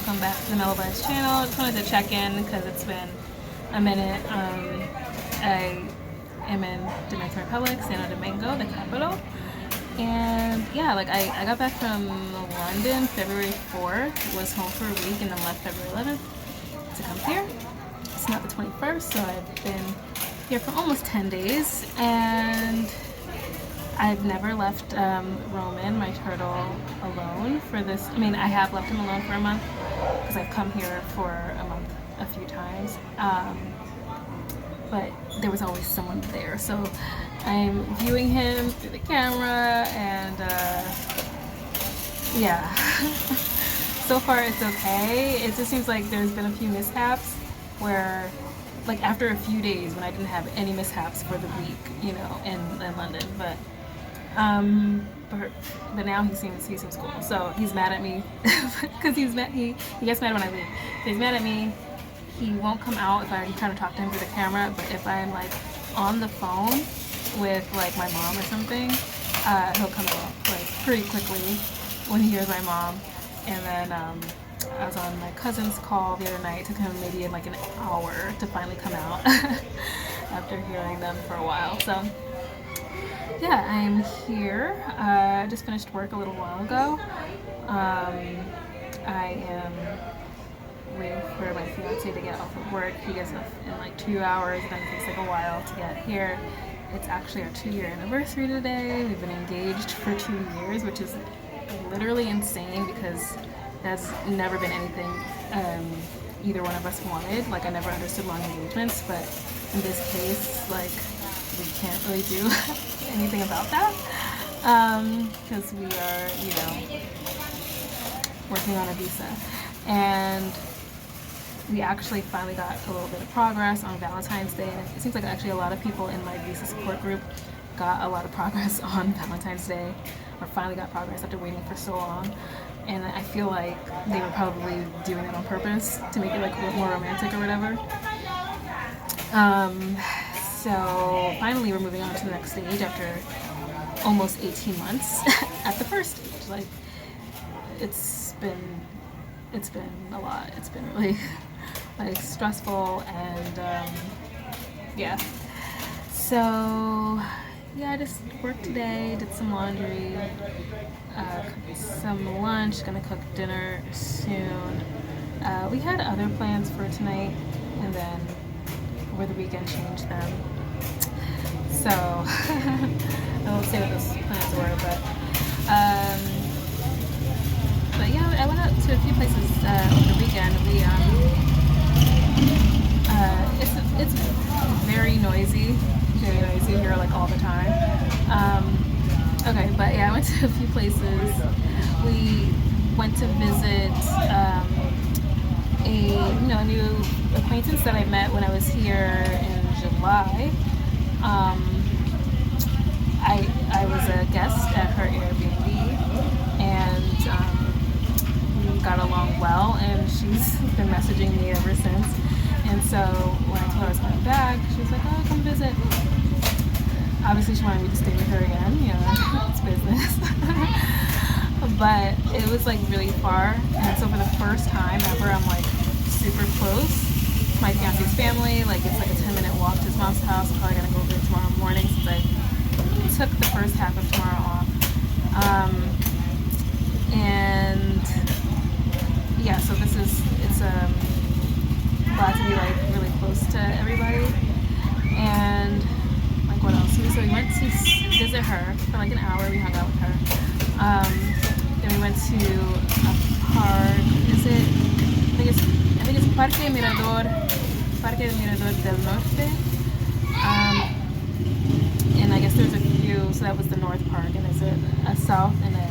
welcome back to the Mellow Vybes channel. Just wanted to check in because it's been a minute. I am in Dominican Republic, Santo Domingo, the capital. And yeah, like I got back from London February 4th, was home for a week, and then left February 11th to come here. It's not the 21st, so I've been here for almost 10 days, and I've never left Roman, my turtle, alone for this. I mean, I have left him alone for a month because I've come here for a month a few times. But there was always someone there. So I'm viewing him through the camera, and yeah. So far it's okay. It just seems like there's been a few mishaps where, like after a few days when I didn't have any mishaps for the week, you know, in London, but now he seems cool. So he's mad at me because he gets mad when I leave. He's mad at me. He won't come out if I'm trying to talk to him through the camera, but if I'm like on the phone with like my mom or something, he'll come out like pretty quickly when he hears my mom. And then I was on my cousin's call the other night. It took him maybe like an hour to finally come out after hearing them for a while. So yeah, I'm here. I just finished work a little while ago. I am waiting for my fiance to get off of work. He gets off in like 2 hours, and then it takes like a while to get here. It's actually our 2-year anniversary today. We've been engaged for 2 years, which is literally insane because that's never been anything either one of us wanted. Like, I never understood long engagements, but in this case, like, we can't really do anything about that because we are, you know, working on a visa. And we actually finally got a little bit of progress on Valentine's Day, and it seems like actually a lot of people in my visa support group got a lot of progress on Valentine's Day, or finally got progress after waiting for so long. And I feel like they were probably doing it on purpose to make it like more romantic or whatever. So finally we're moving on to the next stage after almost 18 months at the first stage. Like, it's been a lot. It's been really like stressful, and yeah. So yeah, I just worked today, did some laundry, cooked some lunch, gonna cook dinner soon. We had other plans for tonight, and then over the weekend changed them. So I won't say what those plans were, but yeah, I went out to a few places over the weekend. It's very noisy here, like all the time. Okay, but yeah, I went to a few places. We went to visit a new acquaintance that I met when I was here in July. I was a guest at her Airbnb, and we got along well, and she's been messaging me ever since. And so when I told her I was coming back, she was like, "Oh, come visit." Obviously, she wanted me to stay with her again. You know, it's business. But it was like really far, and so for the first time ever, I'm like super close to my fiance's family. Like, it's like a 10-minute walk to his mom's house. I'm probably gonna go over tomorrow morning since I took the first half of tomorrow off. And yeah, so it's glad to be like really close to everybody. And like, what else? So we went to visit her for like an hour. We hung out with her. Then we went to a park. I think it's Parque Mirador del Norte. And I guess there's a few. So that was the North Park, and there's a South and a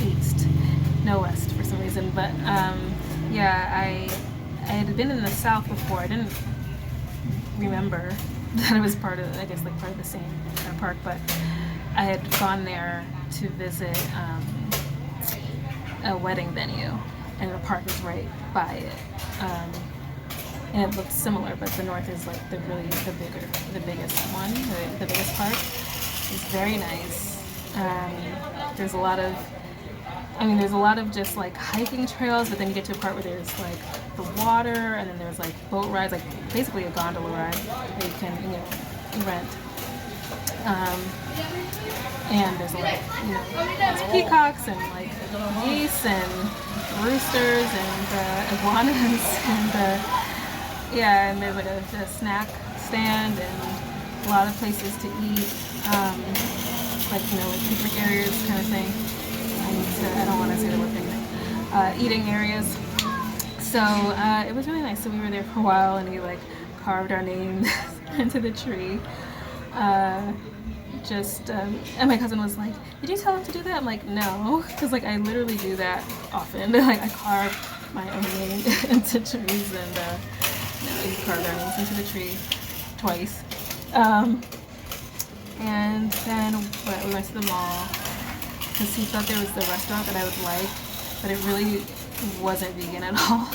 East, no West for some reason. But yeah, I had been in the South before. I didn't remember that it was part of, I guess, like part of the same park, but I had gone there to visit a wedding venue, and the park was right by it. And it looked similar, but the North is like the biggest one, the biggest park. It's very nice. There's a lot of I mean, there's a lot of just like hiking trails, but then you get to a part where there's like the water, and then there's like boat rides, like basically a gondola ride that you can, rent. And there's a lot of, there's peacocks and like geese and roosters and iguanas and and there's like a snack stand and a lot of places to eat, like picnic areas kind of thing. I don't want to say the word picnic. Eating areas. So it was really nice. So we were there for a while, and he like carved our names into the tree. And my cousin was like, "Did you tell him to do that?" I'm like, "No," because like I literally do that often. Like I carve my own name into trees, and he carved our names into the tree twice. And then we went to the mall because he thought there was the restaurant that I would like, but it really wasn't vegan at all.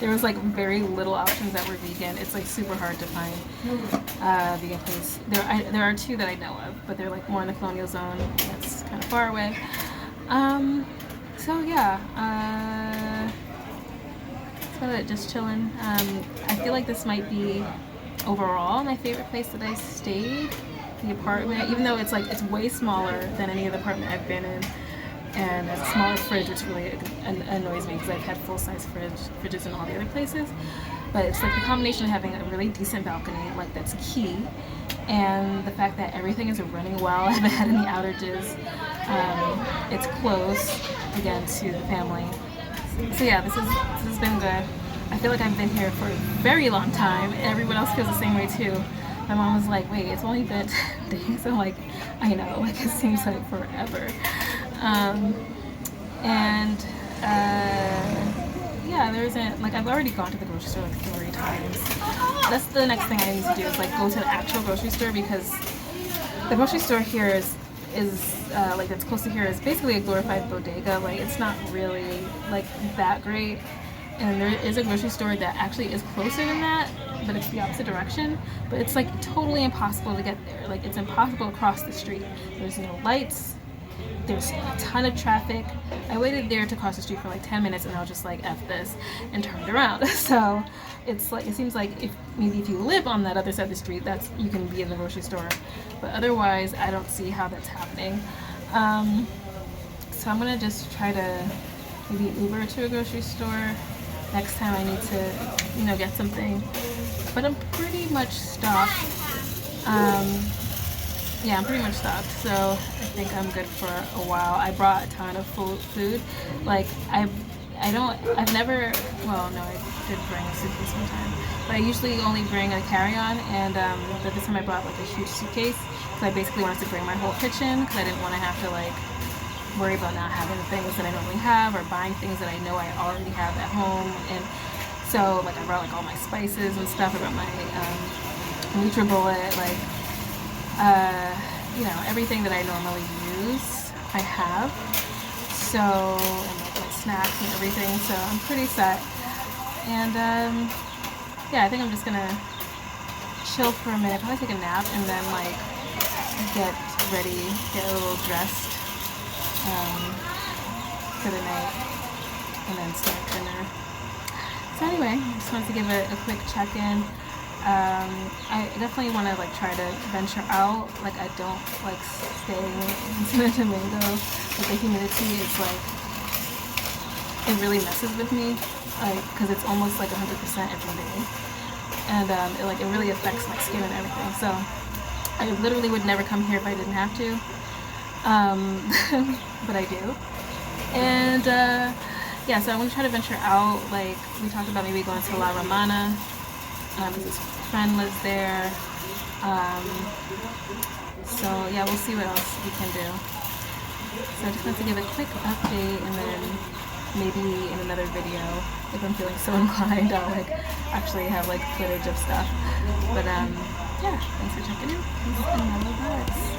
There was like very little options that were vegan. It's like super hard to find vegan place. There are two that I know of, but they're like more in the colonial zone. That's kind of far away. So yeah, that's about it. Just chilling. I feel like this might be overall my favorite place that I stayed. The apartment, even though it's way smaller than any other apartment I've been in, and there's a smaller fridge, which really annoys me because I've had full-size fridges in all the other places. But it's like the combination of having a really decent balcony, like that's key, and the fact that everything is running well. I haven't had any outages. It's close again to the family. So yeah, this has been good. I feel like I've been here for a very long time. Everyone else feels the same way too. My mom was like, "Wait, it's only been 10 days." I'm like, "I know, like it seems like forever." There isn't, like I've already gone to the grocery store like 3 times. That's the next thing I need to do is like go to the actual grocery store, because the grocery store here is like that's close to here is basically a glorified bodega. Like it's not really like that great. And there is a grocery store that actually is closer than that, but it's the opposite direction. But it's like totally impossible to get there. Like it's impossible across the street. There's no lights. There's a ton of traffic. I waited there to cross the street for like 10 minutes, and I was just like, F this, and turned around. So it's like, it seems like if you live on that other side of the street, you can be in the grocery store. But otherwise, I don't see how that's happening. So I'm gonna just try to maybe Uber to a grocery store next time I need to, get something. But I'm pretty much stocked. I'm pretty much stocked, so I think I'm good for a while. I brought a ton of food. Like I did bring a suitcase one time, but I usually only bring a carry-on, and but this time I brought like a huge suitcase because I basically wanted to bring my whole kitchen, because I didn't want to have to like worry about not having the things that I normally have, or buying things that I know I already have at home. And so like I brought like all my spices and stuff. I brought my NutriBullet, like everything that I normally use I have. So, and like my snacks and everything. So I'm pretty set. And I think I'm just gonna chill for a minute, probably take a nap, and then like get ready, get a little dressed for the night, and then start dinner. So anyway, I just wanted to give a quick check-in. I definitely want to like try to venture out. Like I don't like staying in Santo Domingo. Like the humidity is like, it really messes with me, like because it's almost like 100% every day, and it really affects my skin and everything. So I literally would never come here if I didn't have to, but I do. And so I want to try to venture out. Like we talked about maybe going to La Romana. His friend lives there. We'll see what else we can do. So I just want to give a quick update, and then maybe in another video, if I'm feeling so inclined, I'll like actually have like footage of stuff. But thanks for checking in. This has been Mellow Vybes.